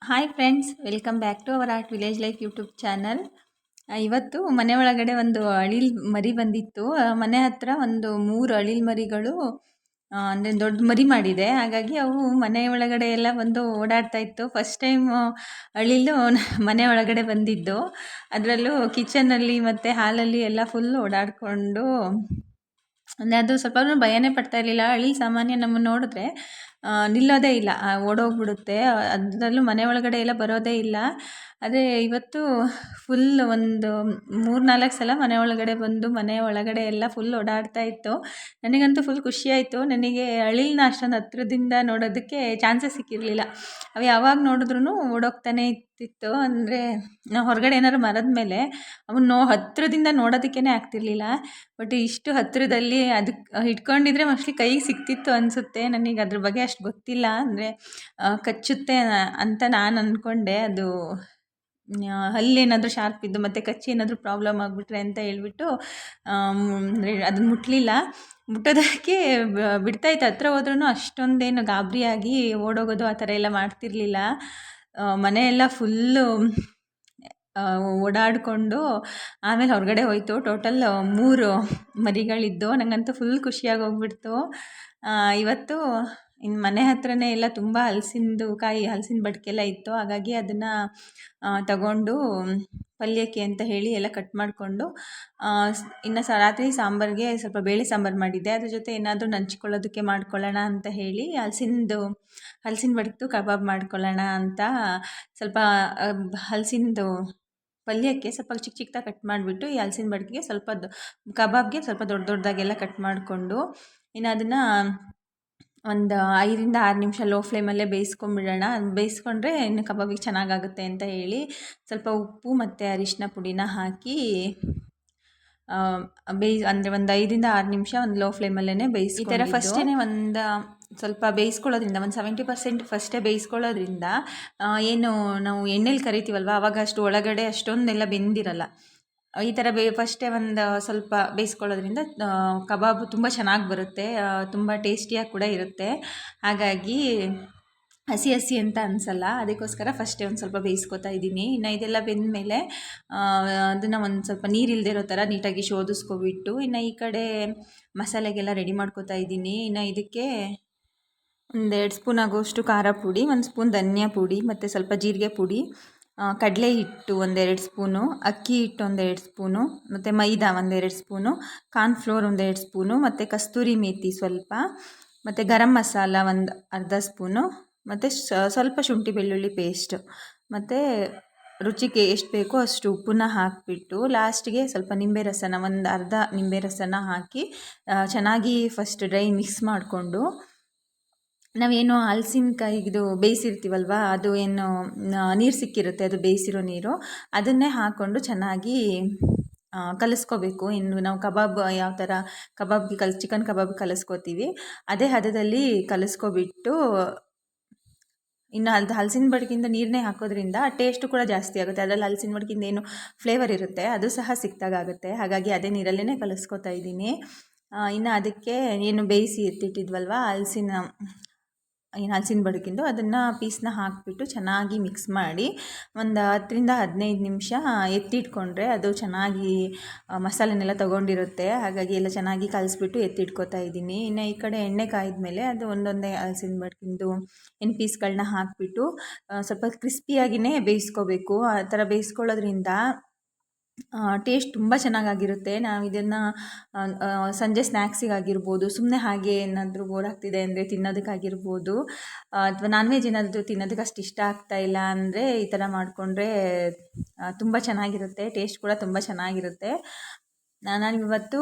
Hi friends, welcome back to our art village life YouTube channel. ಇವತ್ತು ಮನೆ ಒಳಗಡೆ ಒಂದು ಅಳಿಲ್ ಮರಿ ಬಂದಿತ್ತು. ಮನೆ ಹತ್ರ ಒಂದು 3 ಅಳಿಲ್ ಮರಿಗಳು ಅಂದರೆ ದೊಡ್ಡ ಮರಿ ಮಾಡಿದೆ. ಹಾಗಾಗಿ ಅವು ಮನೆ ಒಳಗಡೆ ಎಲ್ಲ ಬಂದು ಓಡಾಡ್ತಾ ಇತ್ತು. ಫಸ್ಟ್ ಟೈಮ್ ಅಳಿಲು ಮನೆ ಒಳಗಡೆ ಬಂದಿದ್ದು. ಅದರಲ್ಲೂ ಕಿಚನಲ್ಲಿ ಮತ್ತು ಹಾಲಲ್ಲಿ ಎಲ್ಲ ಫುಲ್ ಓಡಾಡಿಕೊಂಡು, ಅಂದರೆ ಅದು ಸ್ವಲ್ಪ ಭಯನೇ ಪಡ್ತಾ ಇರಲಿಲ್ಲ. ಅಳಿಲ್ ಸಾಮಾನ್ಯ ನಮ್ಮನ್ನು ನೋಡಿದ್ರೆ ನಿಲ್ಲೋದೇ ಇಲ್ಲ, ಓಡೋಗ್ಬಿಡುತ್ತೆ. ಅದರಲ್ಲೂ ಮನೆ ಒಳಗಡೆ ಎಲ್ಲ ಬರೋದೇ ಇಲ್ಲ. ಆದರೆ ಇವತ್ತು ಫುಲ್ ಒಂದು 3-4 ಸಲ ಮನೆ ಒಳಗಡೆ ಬಂದು ಮನೆ ಒಳಗಡೆ ಎಲ್ಲ ಫುಲ್ ಓಡಾಡ್ತಾ ಇತ್ತು. ನನಗಂತೂ ಫುಲ್ ಖುಷಿಯಾಯಿತು. ನನಗೆ ಅಳಿಲನ್ನ ಅಷ್ಟೊಂದು ಹತ್ರದಿಂದ ನೋಡೋದಕ್ಕೆ ಚಾನ್ಸೇ ಸಿಕ್ಕಿರಲಿಲ್ಲ. ಅವು ಯಾವಾಗ ನೋಡಿದ್ರೂ ಓಡೋಗ್ತಾನೆ ಇರ್ತಿತ್ತು. ಅಂದರೆ ನಾವು ಹೊರಗಡೆ ಏನಾದ್ರು ಮರದ ಮೇಲೆ ಅವನ್ನ ಹತ್ರದಿಂದ ನೋಡೋದಕ್ಕೇ ಆಗ್ತಿರ್ಲಿಲ್ಲ. ಬಟ್ ಇಷ್ಟು ಹತ್ತಿರದಲ್ಲಿ ಅದಕ್ಕೆ ಹಿಡ್ಕೊಂಡಿದ್ರೆ ಮೋಸ್ಟ್ಲಿ ಕೈಗೆ ಸಿಕ್ತಿತ್ತು ಅನಿಸುತ್ತೆ. ನನಗೆ ಅದ್ರ ಬಗ್ಗೆ ಅಷ್ಟು ಗೊತ್ತಿಲ್ಲ. ಅಂದರೆ ಕಚ್ಚುತ್ತೆ ಅಂತ ನಾನು ಅಂದ್ಕೊಂಡೆ. ಅದು ಹಲ್ಲೇನಾದರೂ ಶಾರ್ಪ್ ಇದ್ದು ಮತ್ತು ಕಚ್ಚಿ ಏನಾದರೂ ಪ್ರಾಬ್ಲಮ್ ಆಗಿಬಿಟ್ರೆ ಅಂತ ಹೇಳ್ಬಿಟ್ಟು ಅದನ್ನು ಮುಟ್ಟಲಿಲ್ಲ. ಮುಟ್ಟೋದಕ್ಕೆ ಬಿಡ್ತಾಯಿತ್ತು. ಹತ್ರ ಹೋದ್ರೂ ಅಷ್ಟೊಂದೇನು ಗಾಬರಿಯಾಗಿ ಓಡೋಗೋದು ಆ ಥರ ಎಲ್ಲ ಮಾಡ್ತಿರ್ಲಿಲ್ಲ. ಮನೆಯೆಲ್ಲ ಫುಲ್ಲು ಓಡಾಡಿಕೊಂಡು ಆಮೇಲೆ ಹೊರಗಡೆ ಹೋಯಿತು. ಟೋಟಲ್ 3 ಮರಿಗಳಿದ್ದು. ನನಗಂತೂ ಫುಲ್ ಖುಷಿಯಾಗಿ ಹೋಗ್ಬಿಡ್ತು. ಇವತ್ತು ಇನ್ನು ಮನೆ ಹತ್ರನೇ ಎಲ್ಲ ತುಂಬ ಹಲಸಿನ ಬಡ್ಕೆಲ್ಲ ಇತ್ತು. ಹಾಗಾಗಿ ಅದನ್ನು ತಗೊಂಡು ಪಲ್ಯಕ್ಕೆ ಅಂತ ಹೇಳಿ ಎಲ್ಲ ಕಟ್ ಮಾಡಿಕೊಂಡು, ಇನ್ನು ರಾತ್ರಿ ಸಾಂಬಾರಿಗೆ ಸ್ವಲ್ಪ ಬೇಳೆ ಸಾಂಬಾರು ಮಾಡಿದ್ದೆ. ಅದ್ರ ಜೊತೆ ಏನಾದರೂ ನಂಚ್ಕೊಳ್ಳೋದಕ್ಕೆ ಮಾಡ್ಕೊಳ್ಳೋಣ ಅಂತ ಹೇಳಿ ಹಲಸಿನ ಬಡ್ದು ಕಬಾಬ್ ಮಾಡ್ಕೊಳ್ಳೋಣ ಅಂತ ಸ್ವಲ್ಪ ಹಲಸಿಂದು ಪಲ್ಯಕ್ಕೆ ಸ್ವಲ್ಪ ಚಿಕ್ಕ ಚಿಕ್ಕದಾಗಿ ಕಟ್ ಮಾಡಿಬಿಟ್ಟು, ಈ ಹಲಸಿನ ಬಡ್ಗಿಗೆ ಸ್ವಲ್ಪ ಕಬಾಬ್ಗೆ ಸ್ವಲ್ಪ ದೊಡ್ಡದಾಗೆಲ್ಲ ಕಟ್ ಮಾಡಿಕೊಂಡು, ಇನ್ನು ಅದನ್ನು ಒಂದು 5-6 ನಿಮಿಷ ಲೋ ಫ್ಲೇಮಲ್ಲೇ ಬೇಯಿಸ್ಕೊಂಬಿಡೋಣ. ಬೇಯಿಸ್ಕೊಂಡ್ರೆ ಇನ್ನು ಕಬಾಬಿಗೆ ಚೆನ್ನಾಗಾಗುತ್ತೆ ಅಂತ ಹೇಳಿ ಸ್ವಲ್ಪ ಉಪ್ಪು ಮತ್ತು ಅರಿಶಿನ ಪುಡಿನ ಹಾಕಿ ಅಂದರೆ ಒಂದು 5-6 ನಿಮಿಷ ಒಂದು ಲೋ ಫ್ಲೇಮಲ್ಲೇ ಈ ಥರ ಫಸ್ಟೇ ಒಂದು ಸ್ವಲ್ಪ ಬೇಯಿಸ್ಕೊಳ್ಳೋದ್ರಿಂದ, ಒಂದು 70% ಫಸ್ಟೇ ಬೇಯಿಸ್ಕೊಳ್ಳೋದ್ರಿಂದ ಏನು ನಾವು ಎಣ್ಣೆಲಿ ಕರಿತೀವಲ್ವ, ಆವಾಗ ಅಷ್ಟು ಒಳಗಡೆ ಅಷ್ಟೊಂದೆಲ್ಲ ಬೆಂದಿರಲ್ಲ. ಈ ಥರ ಫಸ್ಟೇ ಒಂದು ಸ್ವಲ್ಪ ಬೇಯಿಸ್ಕೊಳ್ಳೋದ್ರಿಂದ ಕಬಾಬು ತುಂಬ ಚೆನ್ನಾಗಿ ಬರುತ್ತೆ, ತುಂಬ ಟೇಸ್ಟಿಯಾಗಿ ಕೂಡ ಇರುತ್ತೆ. ಹಾಗಾಗಿ ಹಸಿ ಅಂತ ಅನಿಸಲ್ಲ. ಅದಕ್ಕೋಸ್ಕರ ಫಸ್ಟೇ ಒಂದು ಸ್ವಲ್ಪ ಬೇಯಿಸ್ಕೊತಾ ಇದ್ದೀನಿ. ಇನ್ನು ಇದೆಲ್ಲ ಬೆಂದಮೇಲೆ ಅದನ್ನು ಒಂದು ಸ್ವಲ್ಪ ನೀರಿಲ್ಲದೆ ಇರೋ ಥರ ನೀಟಾಗಿ ಶೋಧಿಸ್ಕೊಬಿಟ್ಟು, ಇನ್ನು ಈ ಕಡೆ ಮಸಾಲೆಗೆಲ್ಲ ರೆಡಿ ಮಾಡ್ಕೊತಾ ಇದ್ದೀನಿ. ಇನ್ನು ಇದಕ್ಕೆ 1-2 ಸ್ಪೂನ್ ಆಗೋಷ್ಟು ಖಾರ ಪುಡಿ, 1 ಸ್ಪೂನ್ ಧನಿಯಾ ಪುಡಿ ಮತ್ತು ಸ್ವಲ್ಪ ಜೀರಿಗೆ ಪುಡಿ, ಕಡಲೆ ಹಿಟ್ಟು 1-2 ಸ್ಪೂನು, ಅಕ್ಕಿ ಹಿಟ್ಟು 1-2 ಸ್ಪೂನು, ಮತ್ತು ಮೈದಾ 1-2 ಸ್ಪೂನು, ಕಾರ್ನ್ಫ್ಲೋರ್ 1-2 ಸ್ಪೂನು, ಮತ್ತು ಕಸ್ತೂರಿ ಮೇಥಿ ಸ್ವಲ್ಪ, ಮತ್ತು ಗರಂ ಮಸಾಲ ಒಂದು ಅರ್ಧ ಸ್ಪೂನು, ಮತ್ತು ಸ್ವಲ್ಪ ಶುಂಠಿ ಬೆಳ್ಳುಳ್ಳಿ ಪೇಸ್ಟು, ಮತ್ತು ರುಚಿಗೆ ಎಷ್ಟು ಬೇಕೋ ಅಷ್ಟು ಉಪ್ಪನ್ನ ಹಾಕಿಬಿಟ್ಟು, ಲಾಸ್ಟಿಗೆ ಸ್ವಲ್ಪ ನಿಂಬೆ ರಸನ ಒಂದು ಅರ್ಧ ನಿಂಬೆ ರಸನ ಹಾಕಿ ಚೆನ್ನಾಗಿ ಫಸ್ಟ್ ಡ್ರೈ ಮಿಕ್ಸ್ ಮಾಡಿಕೊಂಡು, ನಾವೇನು ಹಲಸಿನಕಾಯಿದು ಬೇಯಿಸಿರ್ತೀವಲ್ವ, ಅದು ಏನು ನೀರು ಸಿಕ್ಕಿರುತ್ತೆ, ಅದು ಬೇಯಿಸಿರೋ ನೀರು, ಅದನ್ನೇ ಹಾಕ್ಕೊಂಡು ಚೆನ್ನಾಗಿ ಕಲಿಸ್ಕೋಬೇಕು. ಇನ್ನು ನಾವು ಕಬಾಬ್ ಯಾವ ಥರ ಕಬಾಬ್ಗೆ ಚಿಕನ್ ಕಬಾಬ್ ಕಲಿಸ್ಕೋತೀವಿ, ಅದೇ ಹದದಲ್ಲಿ ಕಲಿಸ್ಕೊಬಿಟ್ಟು, ಇನ್ನು ಹಲಸಿನ ಬಡ್ಗಿಂದ ನೀರನ್ನೇ ಹಾಕೋದ್ರಿಂದ ಟೇಸ್ಟು ಕೂಡ ಜಾಸ್ತಿ ಆಗುತ್ತೆ. ಅದರಲ್ಲಿ ಹಲಸಿನ ಬಡ್ಗಿಂದ ಏನು ಫ್ಲೇವರ್ ಇರುತ್ತೆ ಅದು ಸಹ ಸಿಕ್ತಾಗುತ್ತೆ. ಹಾಗಾಗಿ ಅದೇ ನೀರಲ್ಲೇ ಕಲಿಸ್ಕೊತಾ ಇದ್ದೀನಿ. ಇನ್ನು ಅದಕ್ಕೆ ಏನು ಬೇಯಿಸಿ ಎತ್ತಿಟ್ಟಿದ್ವಲ್ವ ಹಲಸಿನ ಬಡ್ಗಿಂದು, ಅದನ್ನು ಪೀಸ್ನ ಹಾಕಿಬಿಟ್ಟು ಚೆನ್ನಾಗಿ ಮಿಕ್ಸ್ ಮಾಡಿ ಒಂದು 10-15 ನಿಮಿಷ ಎತ್ತಿಟ್ಕೊಂಡ್ರೆ ಅದು ಚೆನ್ನಾಗಿ ಮಸಾಲೆನೆಲ್ಲ ತೊಗೊಂಡಿರುತ್ತೆ. ಹಾಗಾಗಿ ಎಲ್ಲ ಚೆನ್ನಾಗಿ ಕಲಿಸ್ಬಿಟ್ಟು ಎತ್ತಿಟ್ಕೊತಾ ಇದ್ದೀನಿ. ಇನ್ನು ಈ ಕಡೆ ಎಣ್ಣೆ ಕಾಯ್ದ ಮೇಲೆ ಅದು ಒಂದೊಂದೇ ಹಲಸಿನ ಬಡ್ಗಿಂದು ಪೀಸ್ಗಳನ್ನ ಹಾಕಿಬಿಟ್ಟು ಸ್ವಲ್ಪ ಕ್ರಿಸ್ಪಿಯಾಗಿಯೇ ಬೇಯಿಸ್ಕೋಬೇಕು. ಆ ಥರ ಬೇಯಿಸ್ಕೊಳ್ಳೋದ್ರಿಂದ ಟೇಸ್ಟ್ ತುಂಬ ಚೆನ್ನಾಗಾಗಿರುತ್ತೆ. ನಾವು ಇದನ್ನು ಸಂಜೆ ಸ್ನ್ಯಾಕ್ಸಿಗಾಗಿರ್ಬೋದು, ಸುಮ್ಮನೆ ಹಾಗೆ ಏನಾದರೂ ಬೋರ್ ಆಗ್ತಿದೆ ಅಂದರೆ ತಿನ್ನೋದಕ್ಕಾಗಿರ್ಬೋದು, ಅಥವಾ ನಾನ್ ವೆಜ್ ಏನಾದರೂ ತಿನ್ನೋದಕ್ಕೆ ಅಷ್ಟು ಇಷ್ಟ ಆಗ್ತಾಯಿಲ್ಲ ಅಂದರೆ ಈ ಥರ ಮಾಡಿಕೊಂಡ್ರೆ ತುಂಬ ಚೆನ್ನಾಗಿರುತ್ತೆ. ಟೇಸ್ಟ್ ಕೂಡ ತುಂಬ ಚೆನ್ನಾಗಿರುತ್ತೆ. ನಾನಿವತ್ತು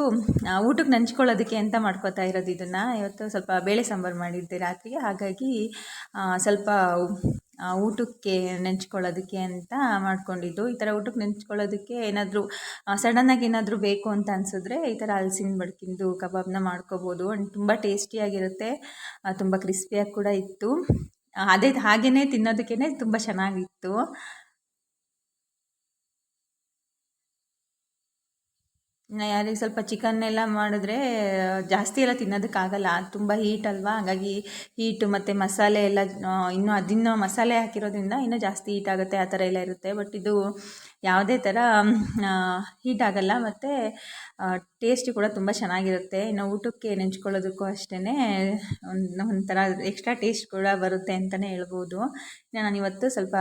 ಊಟಕ್ಕೆ ನಂಚ್ಕೊಳ್ಳೋದಕ್ಕೆ ಅಂತ ಮಾಡ್ಕೋತಾ ಇರೋದು ಇದನ್ನು. ಇವತ್ತು ಸ್ವಲ್ಪ ಬೇಳೆ ಸಾಂಬಾರು ಮಾಡಿದ್ದೆ ರಾತ್ರಿಗೆ, ಹಾಗಾಗಿ ಸ್ವಲ್ಪ ಊಟಕ್ಕೆ ನೆಂಚ್ಕೊಳ್ಳೋದಕ್ಕೆ ಅಂತ ಮಾಡ್ಕೊಂಡಿದ್ದು. ಈ ಥರ ಊಟಕ್ಕೆ ನೆಂಚ್ಕೊಳ್ಳೋದಕ್ಕೆ ಏನಾದರೂ ಸಡನ್ನಾಗಿ ಏನಾದರೂ ಬೇಕು ಅಂತ ಅನಿಸಿದ್ರೆ ಈ ಥರ ಹಲಸಿನ ಬಡ್ಗಿಂದು ಕಬಾಬ್ನ ಮಾಡ್ಕೋಬೋದು. ತುಂಬ ಟೇಸ್ಟಿಯಾಗಿರುತ್ತೆ, ತುಂಬ ಕ್ರಿಸ್ಪಿಯಾಗಿ ಕೂಡ ಇತ್ತು. ಹಾಗೆಯೇ ತಿನ್ನೋದಕ್ಕೇ ತುಂಬ ಚೆನ್ನಾಗಿತ್ತು. ಯಾರಿಗೆ ಸ್ವಲ್ಪ ಚಿಕನ್ ಎಲ್ಲ ಮಾಡಿದ್ರೆ ಜಾಸ್ತಿ ಎಲ್ಲ ತಿನ್ನೋದಕ್ಕಾಗಲ್ಲ, ತುಂಬ ಹೀಟ್ ಅಲ್ವಾ. ಹಾಗಾಗಿ ಹೀಟು ಮತ್ತು ಮಸಾಲೆ ಎಲ್ಲ ಇನ್ನೂ ಅದನ್ನು ಮಸಾಲೆ ಹಾಕಿರೋದ್ರಿಂದ ಇನ್ನೂ ಜಾಸ್ತಿ ಹೀಟ್ ಆಗುತ್ತೆ, ಆ ಥರ ಎಲ್ಲ ಇರುತ್ತೆ. ಬಟ್ ಇದು ಯಾವುದೇ ಥರ ಹೀಟ್ ಆಗಲ್ಲ ಮತ್ತು ಟೇಸ್ಟ್ ಕೂಡ ತುಂಬ ಚೆನ್ನಾಗಿರುತ್ತೆ. ಇನ್ನು ಊಟಕ್ಕೆ ನೆಂಚ್ಕೊಳ್ಳೋದಕ್ಕೂ ಅಷ್ಟೇ ಒಂಥರ ಎಕ್ಸ್ಟ್ರಾ ಟೇಸ್ಟ್ ಕೂಡ ಬರುತ್ತೆ ಅಂತಲೇ ಹೇಳ್ಬೋದು. ನಾನಿವತ್ತು ಸ್ವಲ್ಪ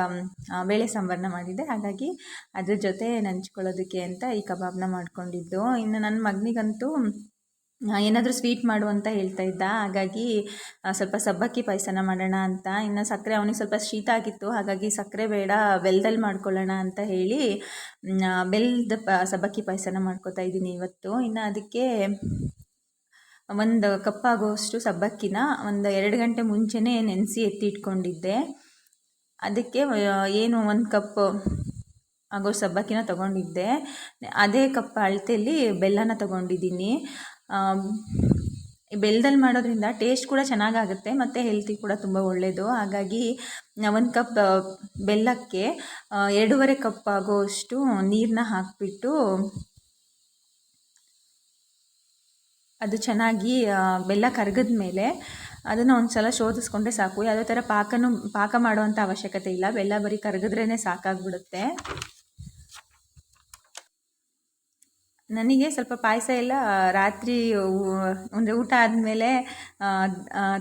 ಬೇಳೆ ಸಾಂಬಾರನ್ನ ಮಾಡಿದ್ದೆ, ಹಾಗಾಗಿ ಅದ್ರ ಜೊತೆ ನೆಂಚ್ಕೊಳ್ಳೋದಕ್ಕೆ ಅಂತ ಈ ಕಬಾಬ್ನ ಮಾಡ್ಕೊಂಡಿದ್ದು. ಇನ್ನು ನನ್ನ ಮಗನಿಗಂತೂ ಏನಾದರೂ ಸ್ವೀಟ್ ಮಾಡು ಅಂತ ಹೇಳ್ತಾ ಇದ್ದ, ಹಾಗಾಗಿ ಸ್ವಲ್ಪ ಸಬ್ಬಕ್ಕಿ ಪಾಯಸನ ಮಾಡೋಣ ಅಂತ. ಇನ್ನು ಸಕ್ಕರೆ ಅವನಿಗೆ ಸ್ವಲ್ಪ ಶೀತ ಆಗಿತ್ತು, ಹಾಗಾಗಿ ಸಕ್ಕರೆ ಬೇಡ ಬೆಲ್ಲದಲ್ಲಿ ಮಾಡ್ಕೊಳ್ಳೋಣ ಅಂತ ಹೇಳಿ ಬೆಲ್ಲದ ಸಬ್ಬಕ್ಕಿ ಪಾಯಸನ ಮಾಡ್ಕೊತಾ ಇದ್ದೀನಿ ಇವತ್ತು. ಇನ್ನು ಅದಕ್ಕೆ ಒಂದು ಕಪ್ ಆಗುವಷ್ಟು ಸಬ್ಬಕ್ಕಿನ ಒಂದು 2 ಗಂಟೆ ಮುಂಚೆನೇ ನೆನೆಸಿ ಎತ್ತಿಟ್ಕೊಂಡಿದ್ದೆ. ಅದಕ್ಕೆ ಏನು 1 ಕಪ್ ಆಗೋ ಸಬ್ಬಕ್ಕಿನ ತೊಗೊಂಡಿದ್ದೆ. ಅದೇ ಕಪ್ ಅಳತೆಯಲ್ಲಿ ಬೆಲ್ಲನ ತೊಗೊಂಡಿದ್ದೀನಿ. ಬೆಲ್ಲದಲ್ಲಿ ಮಾಡೋದ್ರಿಂದ ಟೇಸ್ಟ್ ಕೂಡ ಚೆನ್ನಾಗಾಗುತ್ತೆ ಮತ್ತು ಹೆಲ್ತಿ ಕೂಡ ತುಂಬ ಒಳ್ಳೆಯದು. ಹಾಗಾಗಿ 1 ಕಪ್ ಬೆಲ್ಲಕ್ಕೆ 2.5 ಕಪ್ ಆಗೋಷ್ಟು ನೀರನ್ನ ಹಾಕಿಬಿಟ್ಟು ಅದು ಚೆನ್ನಾಗಿ ಬೆಲ್ಲ ಕರಗಿದ ಮೇಲೆ ಅದನ್ನು ಒಂದು ಸಲ ಶೋಧಿಸ್ಕೊಂಡ್ರೆ ಸಾಕು. ಯಾವುದೇ ಥರ ಪಾಕ ಮಾಡುವಂಥ ಅವಶ್ಯಕತೆ ಇಲ್ಲ, ಬೆಲ್ಲ ಬರೀ ಕರಗಿದ್ರೇ ಸಾಕಾಗ್ಬಿಡುತ್ತೆ. ನನಗೆ ಸ್ವಲ್ಪ ಪಾಯಸ ಎಲ್ಲ ರಾತ್ರಿ ಅಂದರೆ ಊಟ ಆದಮೇಲೆ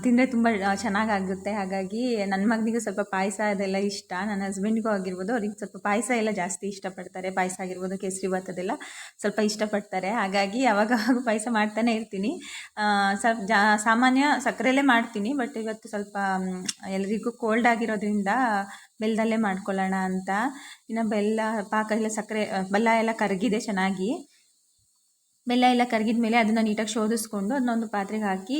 ತಿಂದರೆ ತುಂಬ ಚೆನ್ನಾಗಾಗುತ್ತೆ. ಹಾಗಾಗಿ ನನ್ನ ಮಗನಿಗೂ ಸ್ವಲ್ಪ ಪಾಯಸ ಅದೆಲ್ಲ ಇಷ್ಟ. ನನ್ನ ಹಸ್ಬೆಂಡಿಗೂ ಆಗಿರ್ಬೋದು, ಅವ್ರಿಗೆ ಸ್ವಲ್ಪ ಪಾಯಸ ಎಲ್ಲ ಜಾಸ್ತಿ ಇಷ್ಟಪಡ್ತಾರೆ. ಪಾಯಸ ಆಗಿರ್ಬೋದು, ಕೇಸರಿಬಾತ್ ಅದೆಲ್ಲ ಸ್ವಲ್ಪ ಇಷ್ಟಪಡ್ತಾರೆ. ಹಾಗಾಗಿ ಅವಾಗವಾಗ ಪಾಯಸ ಮಾಡ್ತಾನೆ ಇರ್ತೀನಿ. ಸ್ವಲ್ಪ ಸಾಮಾನ್ಯ ಸಕ್ಕರೆಯಲ್ಲೇ ಮಾಡ್ತೀನಿ, ಬಟ್ ಇವತ್ತು ಸ್ವಲ್ಪ ಎಲ್ಲರಿಗೂ ಕೋಲ್ಡ್ ಆಗಿರೋದ್ರಿಂದ ಬೆಲ್ಲದಲ್ಲೇ ಮಾಡ್ಕೊಳ್ಳೋಣ ಅಂತ. ಇನ್ನು ಬೆಲ್ಲ ಪಾಕ ಎಲ್ಲ ಬೆಲ್ಲ ಎಲ್ಲ ಕರಗಿದೆ ಚೆನ್ನಾಗಿ. ಬೆಲ್ಲ ಎಲ್ಲ ಕರಗಿದ ಮೇಲೆ ಅದನ್ನು ನೀಟಾಗಿ ಶೋಧಿಸ್ಕೊಂಡು ಅದನ್ನೊಂದು ಪಾತ್ರೆಗೆ ಹಾಕಿ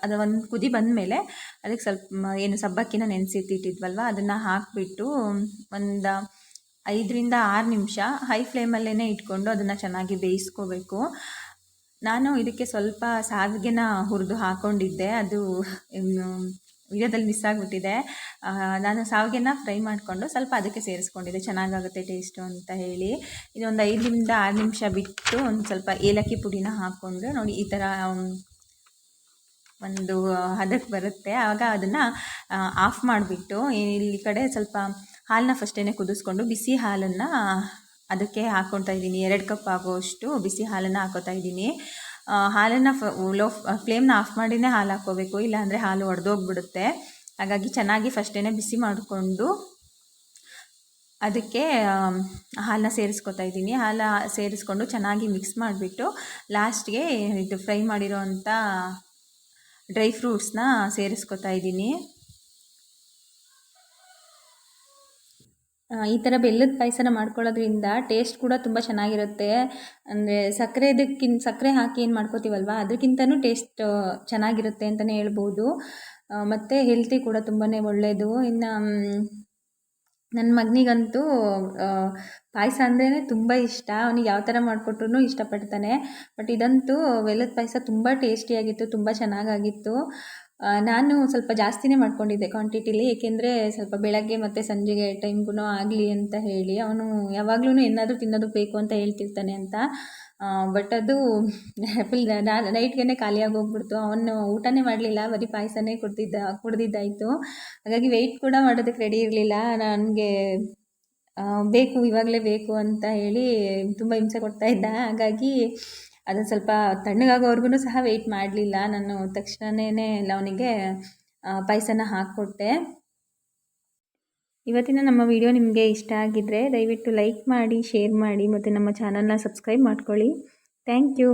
ಅದು ಒಂದು ಕುದಿ ಬಂದ ಮೇಲೆ ಅದಕ್ಕೆ ಸ್ವಲ್ಪ ಏನು ಸಬ್ಬಕ್ಕಿನ ನೆನೆಸಿಟ್ಟಿದ್ವಲ್ವ ಅದನ್ನು ಹಾಕಿಬಿಟ್ಟು ಒಂದು 5ರಿಂದ 6 ನಿಮಿಷ ಹೈ ಫ್ಲೇಮಲ್ಲೇ ಇಟ್ಕೊಂಡು ಅದನ್ನು ಚೆನ್ನಾಗಿ ಬೇಯಿಸ್ಕೋಬೇಕು. ನಾನು ಇದಕ್ಕೆ ಸ್ವಲ್ಪ ಸಾವಿಗೆನ ಹುರಿದು ಹಾಕ್ಕೊಂಡಿದ್ದೆ, ಅದು ವಿಡಿಯೋದಲ್ಲಿ ಮಿಸ್ ಆಗಿಬಿಟ್ಟಿದೆ. ನಾನು ಸಾವಿಗೆನ ಫ್ರೈ ಮಾಡಿಕೊಂಡು ಸ್ವಲ್ಪ ಅದಕ್ಕೆ ಸೇರಿಸ್ಕೊಂಡಿದ್ದೆ, ಚೆನ್ನಾಗಾಗುತ್ತೆ ಟೇಸ್ಟು ಅಂತ ಹೇಳಿ. ಇದೊಂದು 5ರಿಂದ 6 ನಿಮಿಷ ಬಿಟ್ಟು ಒಂದು ಸ್ವಲ್ಪ ಏಲಕ್ಕಿ ಪುಡಿನ ಹಾಕ್ಕೊಂಡು ನೋಡಿ ಈ ಥರ ಒಂದು ಹದಕ್ಕೆ ಬರುತ್ತೆ. ಆಗ ಅದನ್ನು ಆಫ್ ಮಾಡಿಬಿಟ್ಟು ಇಲ್ಲಿ ಕಡೆ ಸ್ವಲ್ಪ ಹಾಲನ್ನ ಫಸ್ಟೇ ಕುದಿಸ್ಕೊಂಡು ಬಿಸಿ ಹಾಲನ್ನು ಅದಕ್ಕೆ ಹಾಕ್ಕೊಳ್ತಾ ಇದ್ದೀನಿ. 2 ಕಪ್ ಆಗೋಷ್ಟು ಬಿಸಿ ಹಾಲನ್ನು ಹಾಕೋತಾ ಇದ್ದೀನಿ. ಹಾಲನ್ನು ಫ್ಲೇಮ್ನ ಆಫ್ ಮಾಡಿನೇ ಹಾಲು ಹಾಕ್ಕೋಬೇಕು, ಇಲ್ಲಾಂದರೆ ಹಾಲು ಒಡೆದೋಗ್ಬಿಡುತ್ತೆ. ಹಾಗಾಗಿ ಚೆನ್ನಾಗಿ ಫಸ್ಟೇ ಬಿಸಿ ಮಾಡಿಕೊಂಡು ಅದಕ್ಕೆ ಹಾಲನ್ನ ಸೇರಿಸ್ಕೊತಾ ಇದ್ದೀನಿ. ಹಾಲು ಸೇರಿಸ್ಕೊಂಡು ಚೆನ್ನಾಗಿ ಮಿಕ್ಸ್ ಮಾಡಿಬಿಟ್ಟು ಲಾಸ್ಟ್ಗೆ ಇದು ಫ್ರೈ ಮಾಡಿರೋ ಅಂಥ ಡ್ರೈ ಫ್ರೂಟ್ಸ್ನ ಸೇರಿಸ್ಕೊತಾ ಇದ್ದೀನಿ. ಈ ಥರ ಬೆಲ್ಲದ ಪಾಯಸನ ಮಾಡ್ಕೊಳ್ಳೋದ್ರಿಂದ ಟೇಸ್ಟ್ ಕೂಡ ತುಂಬ ಚೆನ್ನಾಗಿರುತ್ತೆ. ಅಂದರೆ ಸಕ್ಕರೆ ಹಾಕಿ ಏನು ಮಾಡ್ಕೋತೀವಲ್ವ ಅದಕ್ಕಿಂತನೂ ಟೇಸ್ಟ್ ಚೆನ್ನಾಗಿರುತ್ತೆ ಅಂತಲೇ ಹೇಳ್ಬೋದು. ಮತ್ತು ಹೆಲ್ತಿ ಕೂಡ ತುಂಬಾ ಒಳ್ಳೆಯದು. ಇನ್ನು ನನ್ನ ಮಗನಿಗಂತೂ ಪಾಯಸ ಅಂದ್ರೇ ತುಂಬ ಇಷ್ಟ. ಅವನಿಗೆ ಯಾವ ಥರ ಮಾಡಿಕೊಟ್ರೂ ಇಷ್ಟಪಡ್ತಾನೆ. ಬಟ್ ಇದಂತೂ ಬೆಲ್ಲದ ಪಾಯಸ ತುಂಬ ಟೇಸ್ಟಿಯಾಗಿತ್ತು, ತುಂಬ ಚೆನ್ನಾಗಾಗಿತ್ತು. ನಾನು ಸ್ವಲ್ಪ ಜಾಸ್ತಿನೇ ಮಾಡ್ಕೊಂಡಿದ್ದೆ ಕ್ವಾಂಟಿಟಿಲಿ, ಏಕೆಂದರೆ ಸ್ವಲ್ಪ ಬೆಳಗ್ಗೆ ಮತ್ತು ಸಂಜೆಗೆ ಟೈಮ್ಗೂ ಆಗಲಿ ಅಂತ ಹೇಳಿ. ಅವನು ಯಾವಾಗ್ಲೂ ಏನಾದರೂ ತಿನ್ನೋದಕ್ಕೆ ಬೇಕು ಅಂತ ಹೇಳ್ತಿರ್ತಾನೆ ಅಂತ. ಬಟ್ ಅದು ಫುಲ್ ನೈಟ್ಗೆ ಖಾಲಿಯಾಗಿ ಹೋಗ್ಬಿಡ್ತು. ಅವನು ಊಟನೇ ಮಾಡಲಿಲ್ಲ, ಬರೀ ಪಾಯಸನೇ ಕುಡ್ದಿದ್ದಾಯಿತು. ಹಾಗಾಗಿ ವೆಯ್ಟ್ ಕೂಡ ಮಾಡೋದಕ್ಕೆ ರೆಡಿ ಇರಲಿಲ್ಲ. ನನಗೆ ಬೇಕು ಇವಾಗಲೇ ಬೇಕು ಅಂತ ಹೇಳಿ ತುಂಬ ಹಿಂಸೆ ಕೊಡ್ತಾ ಇದ್ದ. ಹಾಗಾಗಿ ಅದನ್ನು ಸ್ವಲ್ಪ ತಣ್ಣಗಾಗೋವರೆಗೂ ಸಹ ವೆಯ್ಟ್ ಮಾಡಲಿಲ್ಲ. ನಾನು ತಕ್ಷಣವೇ ಅವನಿಗೆ ಪಾಯಸನ ಹಾಕ್ಕೊಟ್ಟೆ. ಇವತ್ತಿನ ನಮ್ಮ ವಿಡಿಯೋ ನಿಮಗೆ ಇಷ್ಟ ಆಗಿದ್ದರೆ ದಯವಿಟ್ಟು ಲೈಕ್ ಮಾಡಿ, ಶೇರ್ ಮಾಡಿ ಮತ್ತು ನಮ್ಮ ಚಾನಲ್ನ ಸಬ್ಸ್ಕ್ರೈಬ್ ಮಾಡ್ಕೊಳ್ಳಿ. Thank you.